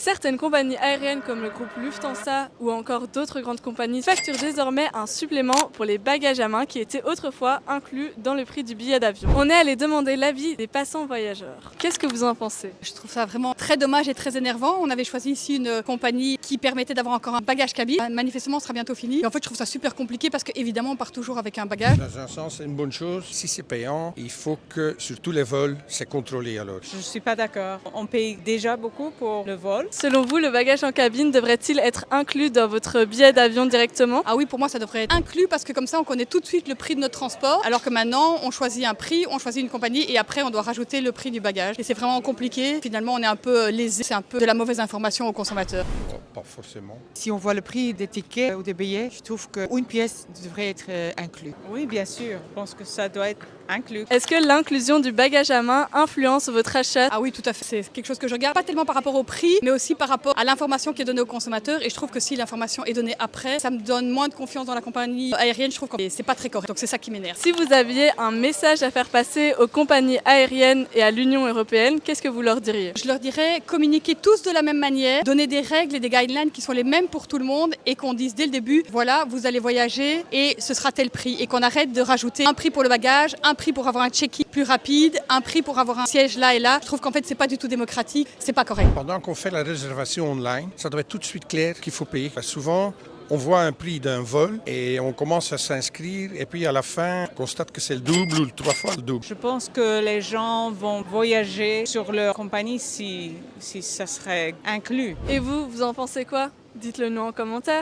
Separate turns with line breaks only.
Certaines compagnies aériennes comme le groupe Lufthansa ou encore d'autres grandes compagnies facturent désormais un supplément pour les bagages à main qui était autrefois inclus dans le prix du billet d'avion. On est allé demander l'avis des passants voyageurs. Qu'est-ce que vous en pensez?
Je trouve ça vraiment très dommage et très énervant. On avait choisi ici une compagnie qui permettait d'avoir encore un bagage cabine. Manifestement, ce sera bientôt fini. Et en fait, je trouve ça super compliqué parce qu'évidemment, on part toujours avec un bagage.
Dans un sens, c'est une bonne chose. Si c'est payant, il faut que sur tous les vols, c'est contrôlé alors.
Je ne suis pas d'accord. On paye déjà beaucoup pour le vol.
Selon vous, le bagage en cabine devrait-il être inclus dans votre billet d'avion directement?
Ah oui, pour moi, ça devrait être inclus parce que comme ça, on connaît tout de suite le prix de notre transport. Alors que maintenant, on choisit un prix, on choisit une compagnie et après, on doit rajouter le prix du bagage. Et c'est vraiment compliqué. Finalement, on est un peu lésé. C'est un peu de la mauvaise information aux consommateurs.
Pas forcément.
Si on voit le prix des tickets ou des billets, je trouve qu'une pièce devrait être inclue.
Oui, bien sûr. Je pense que ça doit être inclus.
Est-ce que l'inclusion du bagage à main influence votre achat?
Ah oui, tout à fait. C'est quelque chose que je regarde, pas tellement par rapport au prix, mais aussi par rapport à l'information qui est donnée aux consommateurs. Et je trouve que si l'information est donnée après, ça me donne moins de confiance dans la compagnie aérienne. Je trouve que c'est pas très correct. Donc c'est ça qui m'énerve.
Si vous aviez un message à faire passer aux compagnies aériennes et à l'Union européenne, qu'est-ce que vous leur diriez?
Je leur dirais communiquer tous de la même manière, donner des règles et des guidelines qui sont les mêmes pour tout le monde et qu'on dise dès le début, voilà, vous allez voyager et ce sera tel prix. Et qu'on arrête de rajouter un prix pour le bagage, un prix pour avoir un check-in plus rapide, un prix pour avoir un siège là et là. Je trouve qu'en fait, c'est pas du tout démocratique, c'est pas correct.
Pendant qu'on fait la réservation online, ça doit être tout de suite clair qu'il faut payer. Parce que souvent, on voit un prix d'un vol et on commence à s'inscrire et puis à la fin, on constate que c'est le double ou le 3 fois le double.
Je pense que les gens vont voyager sur leur compagnie si ça serait inclus.
Et vous en pensez quoi? Dites-le nous en commentaire.